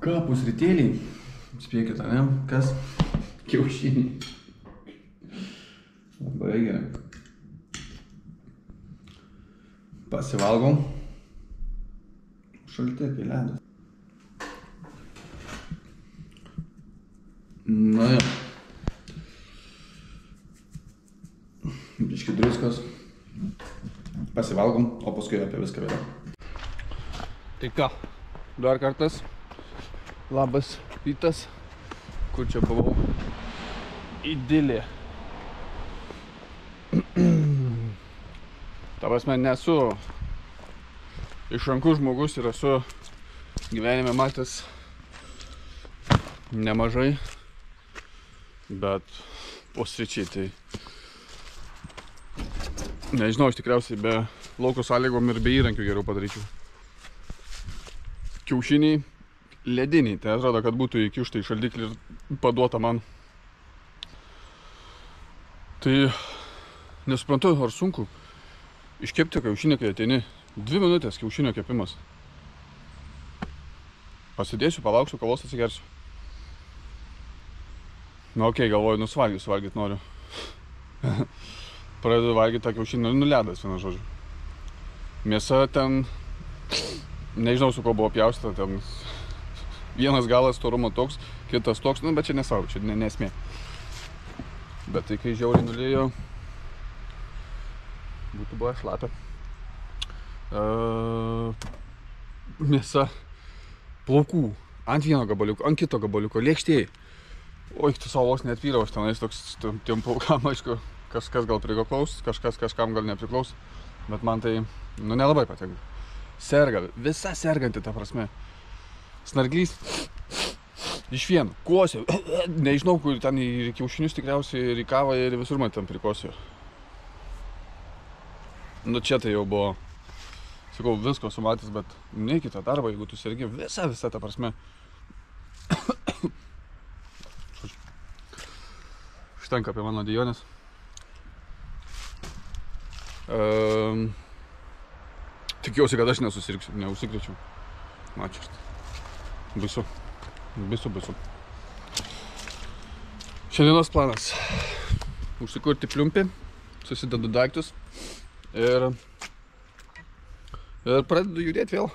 Ką, pusrytėliai? Spėkit, ne? Kas? Kiaušiniai. Labai gerai. Pasivalgom. Šalti kai ledas. Na jo. Biški druskos. Pasivalgom, o paskui apie viską vėliau. Tai ką, dar kartas. Labas rytas. Kur čia buvau? Idilė. Ta prasme, nesu išrankus žmogus ir esu gyvenime matęs nemažai, bet pusryčiai tai nežinau, aš tikriausiai be lauko sąlygom ir be įrankių geriau padaryčiau. Kiaušiniai lediniai, tai atrodo, kad būtų įkišta į šaldiklį ir paduota man. Tai nesuprantu, ar sunku iškepti kiaušinį, kai ateini. 2 minutės kiaušinio kepimas. Pasidėsiu, palauksiu, kavos atsigersiu. Na okei, galvoju, suvalgyt noriu. Pradedu valgyti tą kiaušinį, ledas, vienu žodžiu. Mėsa ten, nežinau su ko buvo pjaustyta, ten vienas galas storumo toks, kitas toks, nu, bet čia nesvarbu, čia nesmė. Bet tai kai žiauriai nulėjo, būtų buvo šlapia. Mėsa plaukų ant vieno gabaliuko, ant kito gabaliuko, lėkštėjai. Oi, tu savo vos neatvyriau, aš tenais toks tiem plaukam, aišku, kažkas gal priklaus, kažkas kažkam gal nepriklaus, bet man tai, nu, nelabai patinka. Serga, visa serganti, ta prasme. Snarglys iš vieno, kosio, nežinau, kur ten į kiaušinius tikriausiai, ir į kavą, ir visur man ten prikosio. Nu, čia tai jau buvo, sakau, visko sumatęs, bet ne kitą darbą, jeigu tu sergi, visa, ta prasme. Užtenka apie mano dejonės. Tikiuosi, kad aš nesusirgsiu, neužsikrėčiau. Ačiū. Baisu. Šiandienos planas. Užsikurti pliumpį, susidedu daiktus ir pradedu judėti vėl.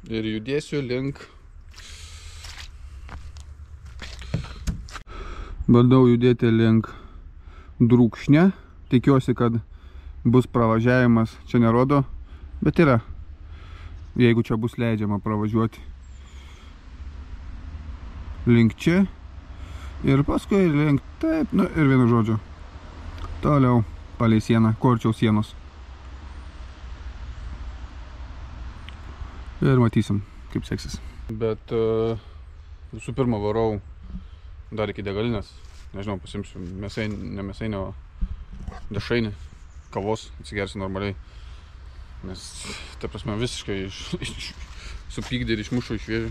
Ir judėsiu link. Bandau judėti link Drūkšnė. Tikiuosi, kad bus pravažiavimas. Čia nerodo, bet yra. Jeigu čia bus leidžiama pravažiuoti. Link čia. Ir paskui link taip, nu ir vienu žodžiu. Toliau palei sieną, kuo arčiau sienos. Ir matysim, kaip seksis. Bet visų pirma varau dar iki degalinės. Nežinau, pasimsiu ne mėsainio, dešrainį, kavos, atsigersiu normaliai. Nes, ta prasme, visiškai supykdė ir išmušo iš vėžių.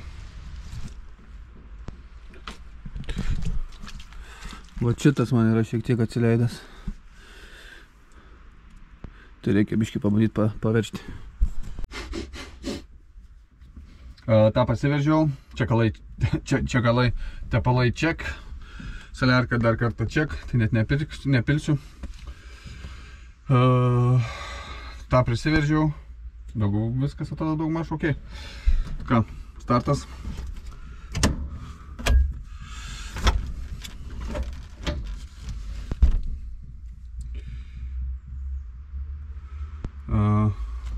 Va šitas man yra šiek tiek atsileidęs. Tai reikia biškį pabandyti paveršti. tą pasiveržiau, čekalai, tepalai ček, saliarka dar kartą ček, tai net nepilsiu. Tą prisiveržiau, daugiau viskas atrodo daugmaž ok. Ką, startas.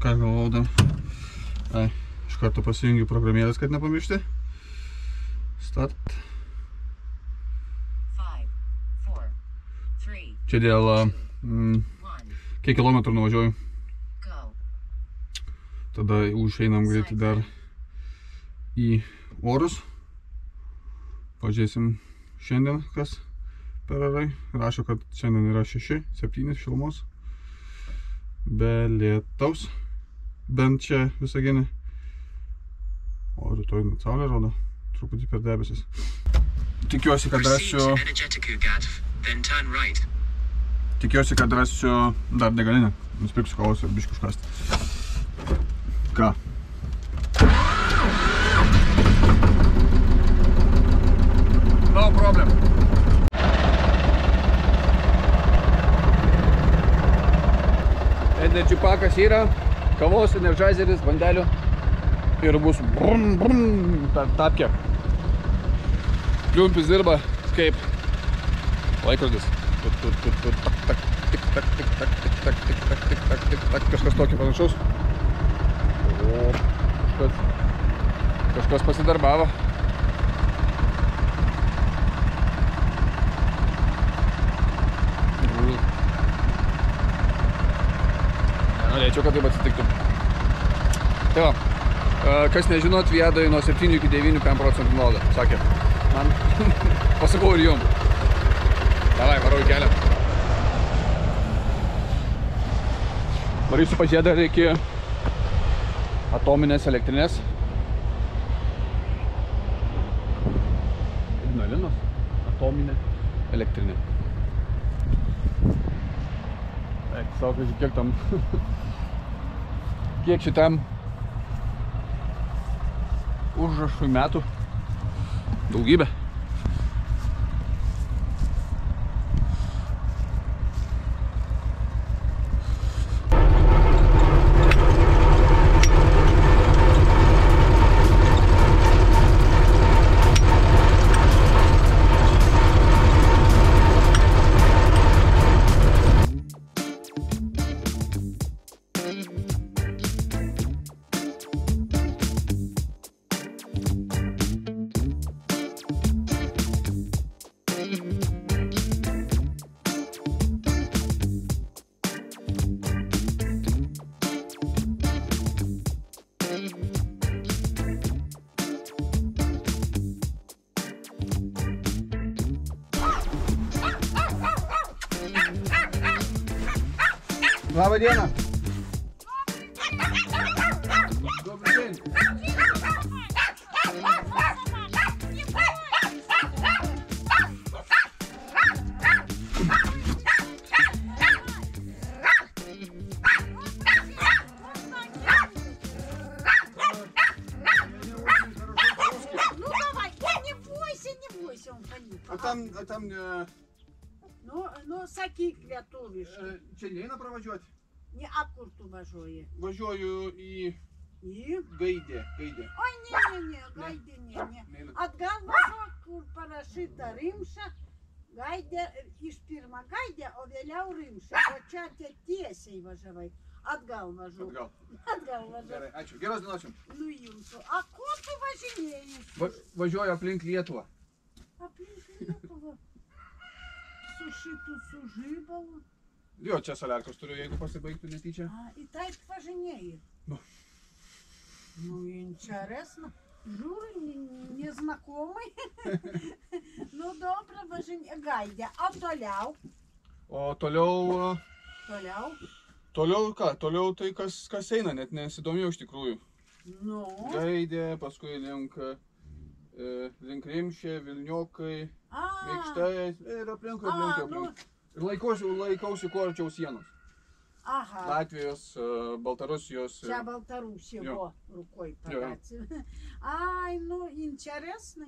Ką galvau dar? Iš karto pasijungiu programėlės, kad nepamiršti. Start. Čia dėl kiek kilometrų nuvažiuoju. Tada užeinam greitai dar į orus. Pažiūrėsim šiandien, kas per orai. Rašo, kad šiandien yra 6-7 šilumos. Be lietaus. Bent čia Visagine. O rytoj net saulė rodo. Truputį per debesis. Tikiuosi, kad rasiu... Tikiuosi, kad rasiu dar degalinę. Nusipirksiu kavos ir biškį užkasti. Ką? problem. Energy pakas yra, kavos, energizeris, bandelių ir bus brum, brum, tapkė. Kliumpis dirba kaip laikrodis. Kažkas tokio panašaus. O, kažkas pasidarbavo. Norėčiau, kad taip atsitiktų. Tai va, kas nežinot, Viadoj nuo 7 iki 9% nuolaidą, sakė. Man pasakau ir jum. Davai, varau į kelią. Varysiu pažiūrėti dar iki atominės elektrinės. Ignalinos atominė elektrinė. Taip, savo kažkai kiek tam... kiek šitam užrašui metų. Daugybė. Labą dieną. Добрый день. Ну давай, не бойся, он паник. А там Ну, sakyk lietuviškai. čia neina pravažiuoti. Ne, a kur tu važiuoji? Važiuoju į Į? Gaidę. Oi, ne, Gaidė, ne. Atgal važiuok, kur parašyta Rimša. Gaidė, iš pirma Gaidė, o vėliau Rimša. O čia tiesiai važiavai. Atgal važiuok. Atgal važiuok. Gerai, ačiū. Geros dienos jums. Nu jums. A kur tu važinėjai? Važiuoju aplink Lietuvą. Aplink Lietuvą. Su šitu sužybalu. Jo, čia soliarkos turiu, jeigu pasibaigtų netyčia. А, и так поженеет. Ну. Ну, интересно. Жур незнакомый. Ну, добре, поженеет. Гайдя, а Толяу? O toliau... Толяу? Toliau ką? Toliau tai kas eina, net nesidomėjau iš tikrųjų. Ну? Gaidė, paskui link Rimšė, Vilniokai, Mikštai ir aplink. Ir laikausi kuo arčiau sienos. Ага. Latvijos, Baltarusijos. Вся Белоруссия Jo. рукой подать. Ай, ну, интересно,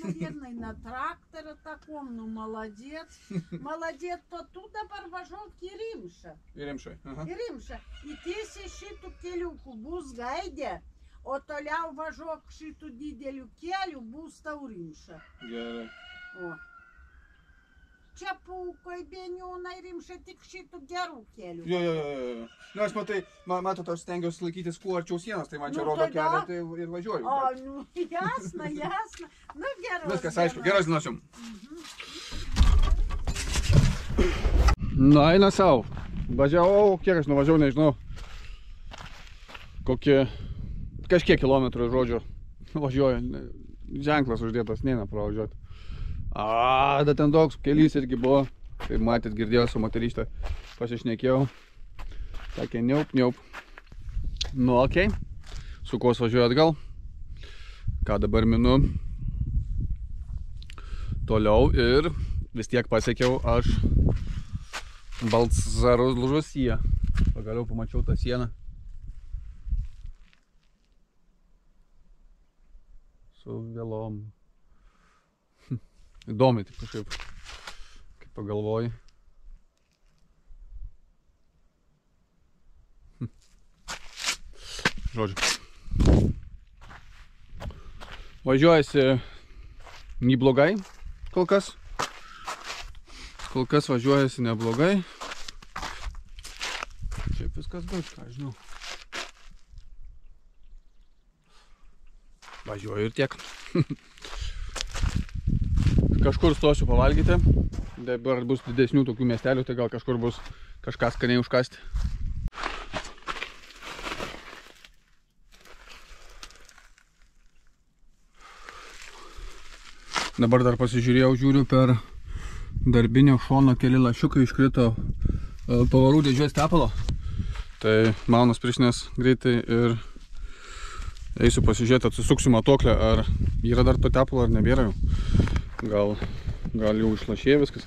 наверное, на тракторе таком, ну, молодец. Молодец, то туда парважок и Римша. Ir Rimšai. Aha. И Римша. И ты шиту келюку бус Гайде, отоляв важок шиту диделю келю бус тау Римша. Gerai. О. Čia pūkoj beniūnai Rimša tik šitų gerų kelių. Jo. Nu, aš matot, aš stengiuosi laikytis kuo arčiau sienos, tai man čia Nu, rodo tada- kelią, tai ir važiuoju. O, nu, jasna. Nu, geros. Viskas aišku, geros dienos jums. Na, eina savo. Važiavau, kiek aš nuvažiavau, nežinau. Kažkiek kilometrų, žodžiu, važiuoju. Ženklas uždėtas, neina pravažiuoti. Da ten toks kelys irgi buvo. Tai matėt, girdėjau su moterištė. Pasišnekėjau. Sakė, niaup. Nu, okei. Su kuo važiuoju atgal. Ką dabar minu. Toliau ir vis tiek pasiekiau aš Baltzarusiją. Pagaliau pamačiau tą sieną. Su vėlom. įdomi, taip kažkaip, kaip pagalvoji. Žodžiu. Važiuojasi neblogai, kol kas. Kol kas važiuojasi neblogai. Šiaip viskas bus, ką žinau. Važiuoju ir tiek. Kažkur stosiu pavalgyti. Dabar bus didesnių tokių miestelių, tai gal kažkur bus kažką skaniai užkasti. Dabar dar pasižiūrėjau, žiūriu per darbinio šono keli lašiukai iškrito pavarų dėžės tepalo. Tai maunas priešinės greitai ir eisiu pasižiūrėti, atsisuksiu matuoklę, ar yra dar to tepalo, ar nebėra jau. Gal jau išlašėjo viskas.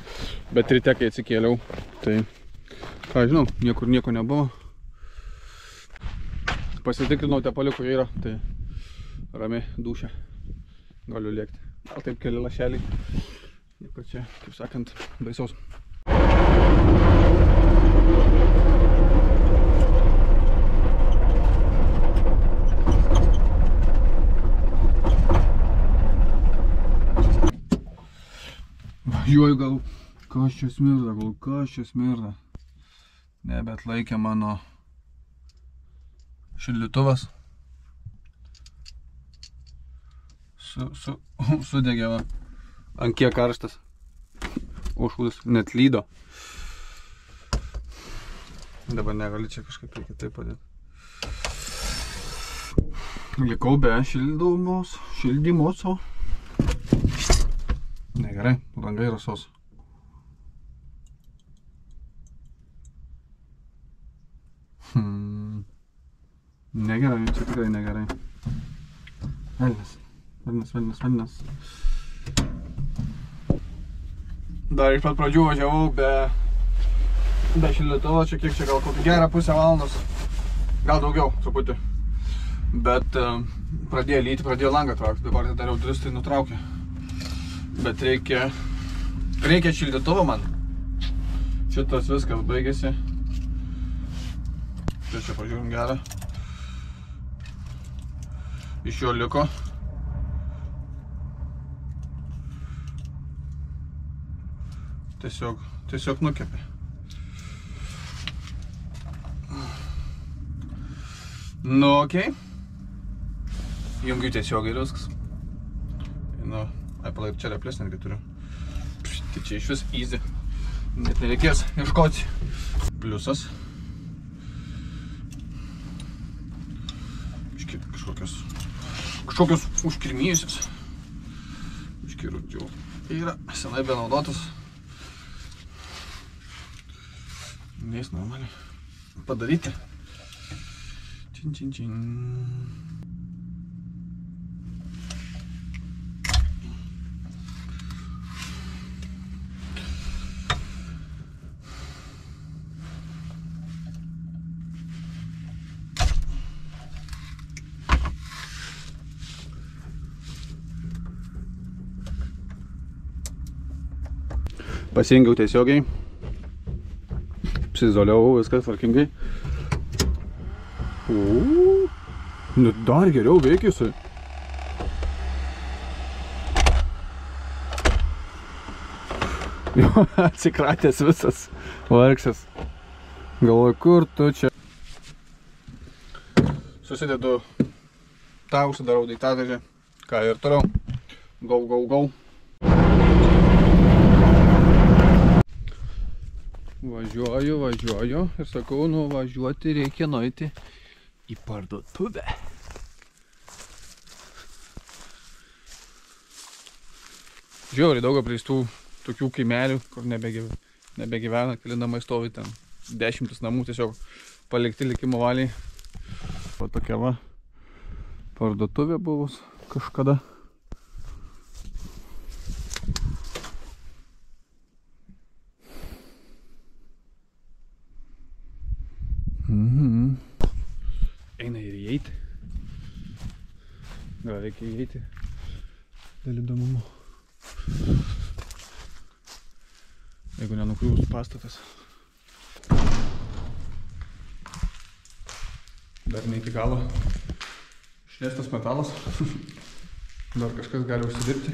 Bet ryte, kai atsikėliau, tai, ką žinau, niekur nieko nebuvo. Pasitikrinau tepaliukų yra, tai ramiai dūšia. Galiu lėkti. Gal taip keli lašeliai. Nieko čia, kaip sakant, baisaus. Važiuoju gal, kas čia smirda. Nebeatlaikė mano šildytuvas. Sudegė va. Ant kiek karštas. Užšūdas net lydo. Dabar negali čia kažkaip reikia taip padėti. Likau be šildymoso. Negerai, langai rasos. Negerai, čia tikrai negerai. Velnias. Dar iš pat pradžių važiavau be šildytuvo, čia kiek čia gal kokį gerą pusę valandos, gal daugiau truputį. Bet pradėjo lyti, pradėjo langą traukti, dabar dariau duris, tai nutraukė. Bet reikia šildytuvo man. Šitas viskas baigėsi. Čia pažiūrim gerą. Iš jo liko. Tiesiog nukepė. Nu, okei. Jungiu tiesiog ir viskas. Nu, Apple ir čia replės netgi turiu. Tai čia iš vis easy. Net nereikės ieškoti. Pliusas. Kažkokios užkirmėjusios. Užkirūdžiau. Yra senai benaudotas. Neis normaliai padaryti. Čin. Pasijungiau tiesiogiai. Apsizoliavau, viskas tvarkingai. Nu, dar geriau veikia jisai. Jo, atsikratęs visas vargšas. Galvoju, kur tu čia? Susidedu tą, užsidarau daiktadėžę. Ką ir toliau. Go. Važiuoju ir sakau, nuvažiuoti reikia nueiti į parduotuvę. Žiauriai daug apleistų tokių kaimelių, kur nebegyvena, keli namai stovi ten. 10 namų tiesiog palikti likimo valiai. O tokia va parduotuvė buvus kažkada. Eina ir įeiti. Gal reikia įeiti dėl įdomumo. Jeigu nenukriūs pastatas. Dar ne iki galo išliestas metalas. Dar kažkas gali užsidirbti.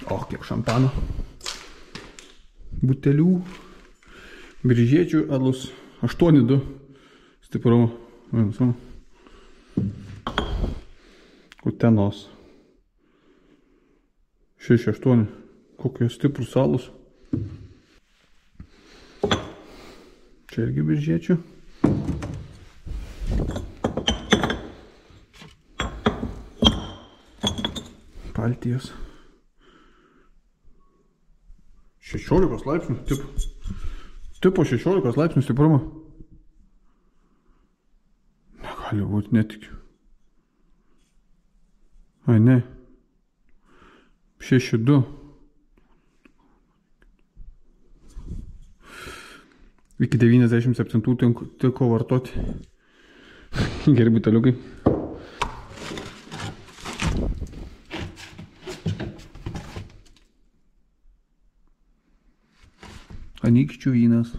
O, kiek šampano. Butelių. Biržiečių alus 8,2 stiprumo. Utenos 6,8. Kokie stiprus alus. Čia irgi biržiečių. Baltijos. 16 laipsnių tipo 16 laipsnių stiprumo. Negali būti, netikiu. Ai, ne. 6,2. Iki 97 tiko vartoti. Geri buteliukai. Anykščių vynas.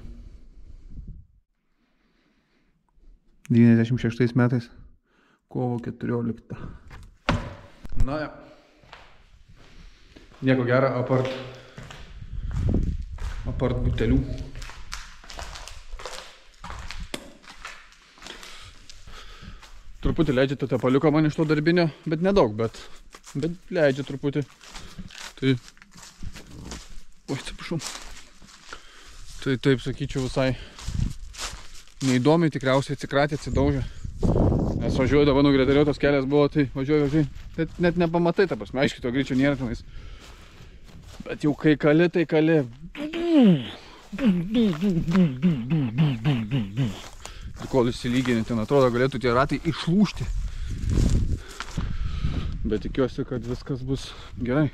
96 metais. Kovo 14. Na, ja. Nieko gero apart butelių. Truputį leidžia tą tepaliuką man iš to darbinio, bet nedaug, bet leidžia truputį. Tai... Oi, atsiprašau. Tai taip, sakyčiau, visai neįdomiai, tikriausiai atsikratė, atsidaužė. Nes važiuoju dabar nugredariotas kelias buvo, tai važiuoju. Net nepamatai, ta prasme, aiškiai to greičio nėra tenais. Bet jau kai kali, tai kali. Ir kol įsilygini, ten atrodo, galėtų tie ratai išlūžti. Bet tikiuosi, kad viskas bus gerai.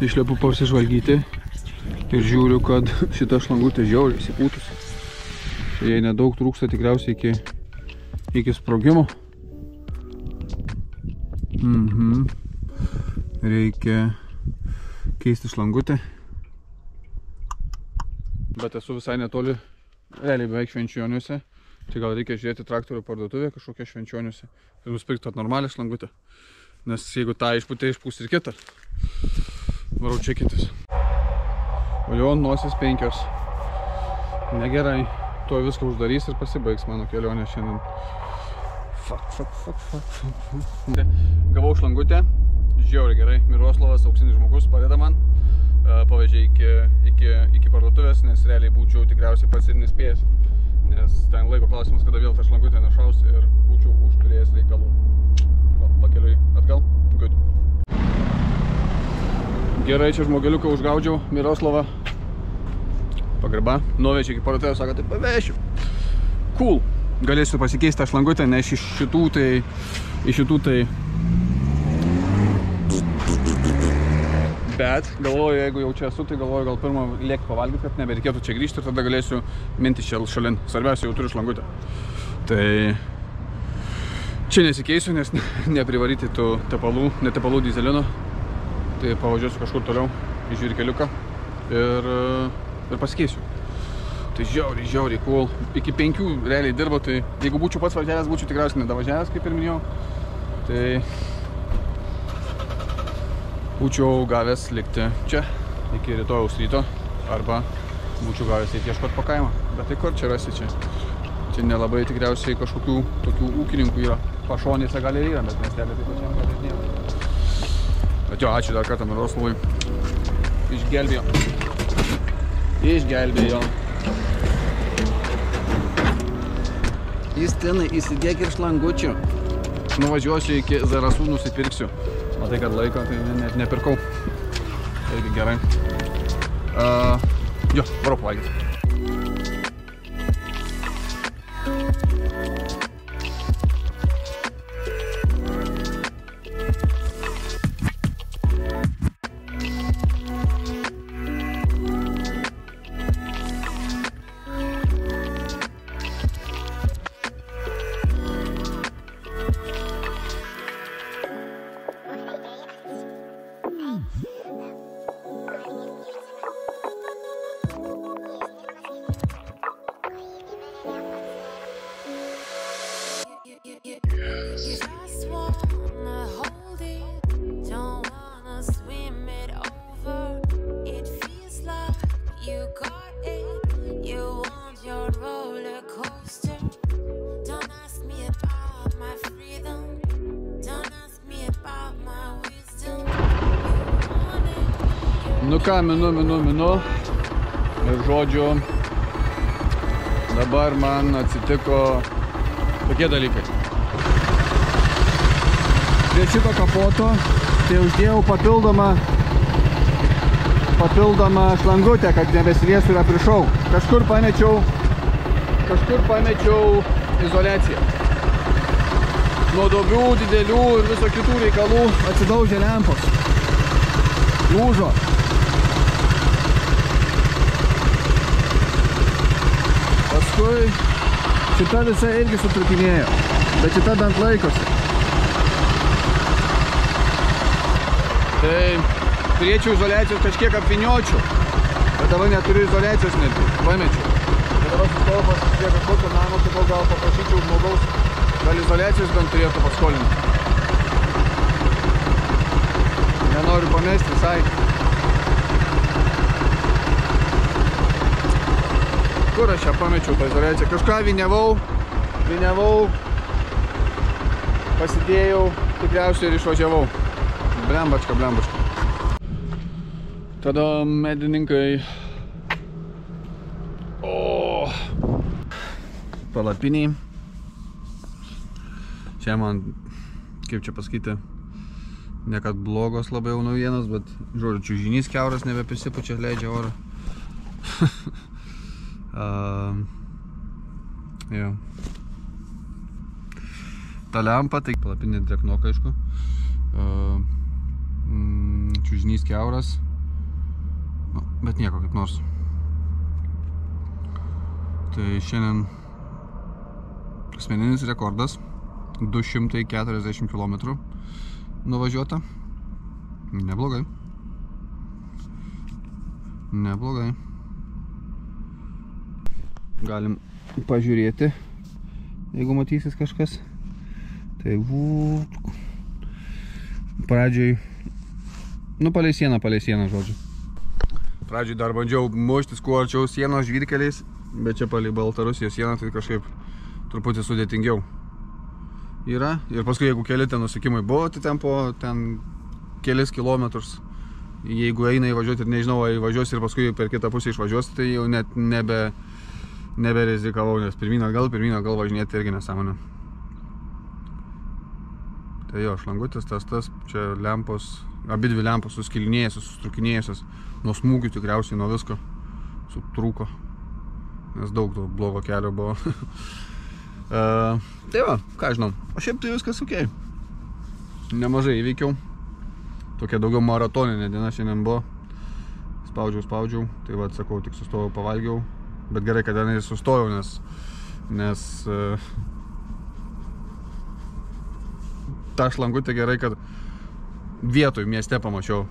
Išlepu pasižvalgyti ir žiūriu, kad šita šlangutė žiauriai įsipūtusi. Jei nedaug trūksta tikriausiai iki sprogimo. Reikia keisti šlangutę. Bet esu visai netoli, realiai beveik Švenčioniuose. Tai gal reikia žiūrėti traktorių parduotuvę kažkokią Švenčioniuose ir nusipirkti normalią šlangutę. Nes jeigu tą išpūtė, išpūs ir kitą. Varau čekintis. O jo nosis 5. Negerai. Tuo viską uždarys ir pasibaigs mano kelionė šiandien. Fuck. Gavau šlangutę. Žiauriai gerai. Miroslavas, auksinis žmogus, padeda man. Pavežė iki parduotuvės, nes realiai būčiau tikriausiai pats ir nespėjęs. Nes ten laiko klausimas, kada vėl tą šlangutę nešaus ir būčiau užturėjęs reikalų. Pakeliui atgal. Good. Gerai, čia žmogeliuką užgaudžiau, Miroslavą. Pagarba. Nuvežė iki parduotuvės, sako, tai pavešiu. Cool. Galėsiu pasikeisti tą šlangutę, nes iš šitų tai... Bet galvoju, jeigu jau čia esu, tai galvoju gal pirmą lėkti pavalgyti, kad nebereikėtų čia grįžti ir tada galėsiu minti šalin. Svarbiausia, jau turiu šlangutę. Tai čia nesikeisiu, nes neprivaryti tų netepalų dyzelino. Tai pavažiuosiu kažkur toliau į žvyrkeliuką ir pasikeisiu. Tai žiauriai cool. Iki 5 realiai dirbo, tai jeigu būčiau pats važiavęs, būčiau tikriausiai nedavažiavęs, kaip ir minėjau. Tai būčiau gavęs likti čia iki rytojaus ryto arba būčiau gavęs eiti ieškoti po kaimą. Bet tai kur čia rasi čia? Čia nelabai tikriausiai kažkokių tokių ūkininkų yra. Pašonėse gal ir yra, bet miestelė taip pačiam gal ir nėra. Bet jo, ačiū dar kartą Miroslavui. Išgelbėjo. Justinai, įsidėk ir šlangučių. Nuvažiuosiu iki Zarasų, nusipirksiu. Matai, kad laiko, tai net nepirkau. Taigi gerai. Jo, varau pavalgyti. ką, minu. Ir žodžiu, dabar man atsitiko tokie dalykai. Prie šito kapoto tai uždėjau papildomą šlangutę, kad nebesiliestų ir aprišau. Kažkur pamečiau izoliaciją. Nuo duobių, didelių ir viso kitų reikalų atsidaužė lempos. Lūžo. Paskui šita visa irgi sutrukinėjo, bet šita bent laikosi. Tai turėčiau izoliacijos kažkiek apviniočiau, bet dabar neturiu izoliacijos netgi, pamečiau. Tai dabar sustojau prie kažkokio namo, tai gal paprašyčiau žmogaus, gal izoliacijos bent turėtų paskolinti. Nenoriu pamesti visai. Kur aš ją pamečiau tą izoliaciją? Kažką vyniavau, pasidėjau, tikriausiai ir išvažiavau. Blembačka. Tada medininkai. Palapiniai. Čia man, kaip čia pasakyti, ne kad blogos labai jau naujienos, bet, žodžiu, čiužinys kiauras nebepisipučia, leidžia orą. Jo. Ta lempa, tai palapinė drėknoka, aišku. Čiužinys kiauras. Nu, bet nieko kaip nors. Tai šiandien asmeninis rekordas. 240 km nuvažiuota. Neblogai. Galim pažiūrėti, jeigu matysis kažkas. Tai pradžioj, palei sieną, žodžiu. Pradžioj dar bandžiau muštis kuo arčiau sienos žvyrkeliais, bet čia palei Baltarusijos sieną tai kažkaip truputį sudėtingiau yra. Ir paskui, jeigu keli ten nusikimai buvo, tai ten kelis kilometrus. Jeigu eina įvažiuoti ir nežinau, ar įvažiuos ir paskui per kitą pusę išvažiuos, tai jau net neberizikavau, nes pirmyn atgal važinėti irgi nesąmonė. Tai jo, šlangutis tas, čia lempos, abidvi lempos suskilinėjusios, sustrukinėjusios, nuo smūgių tikriausiai, nuo visko sutrūko, nes daug to blogo kelio buvo. Tai va, ką žinau, o šiaip tai viskas ok. Nemažai įveikiau. Tokia daugiau maratoninė diena šiandien buvo. Spaudžiau, tai va, sakau, tik sustojau, pavalgiau. Bet gerai, kad ten ir sustojau, nes tą šlangutę gerai, kad vietoj mieste pamačiau.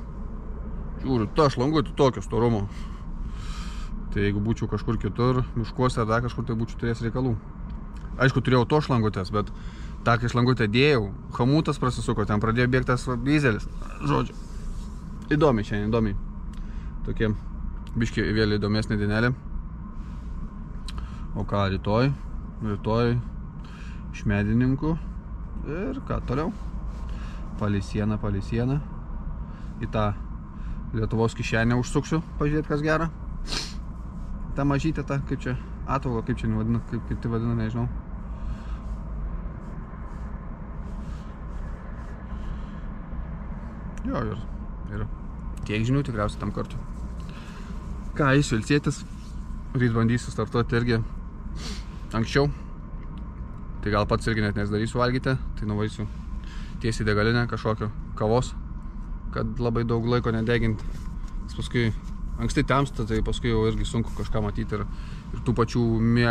Žiūriu, tą šlangutę tokio storumo. Tai jeigu būčiau kažkur kitur, miškuose ar dar kažkur, tai būčiau turėjęs reikalų. Aišku, turėjau to šlangutės, bet tą, kai šlangutę dėjau, hamutas prasisuko, ten pradėjo bėgtas dizelis. Žodžiu, įdomiai šiandien, įdomiai. Tokie biški vėl įdomesnė dienelė. O ką, rytoj iš medininkų ir ką toliau? Palei sieną. Į tą Lietuvos kišenę užsuksiu, pažiūrėti, kas gera. Ta mažytė, kaip čia, atauga, kaip čia nevadina, kaip tai vadina, nežinau. Jo, ir tiek žinių tikriausiai tam kartu. Ką, eisiu ilsėtis, ryt bandysiu startuoti irgi anksčiau. Tai gal pats irgi net nesidarysiu valgyti, tai nuvaisiu tiesiai degalinę kažkokio kavos, kad labai daug laiko nedeginti. Paskui anksti temsta, tai paskui jau irgi sunku kažką matyti ir tų pačių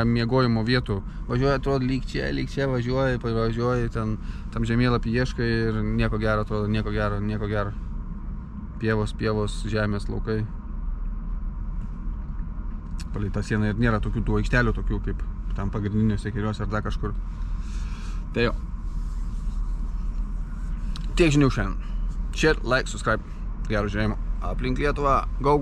miegojimo vietų. Važiuoji, atrodo, lyg čia važiuoji, tam žemėlapį ieškai ir nieko gero, atrodo, nieko gero. Pievos, žemės, laukai. Palei tą sieną ir nėra tokių tų aikštelių, tokių kaip tam pagrindiniuose keliuose ar dar kažkur. Tai jo. Tiek žinių šiandien. Share, like, subscribe. Gero žiūrėjimo. Aplink Lietuvą. Go!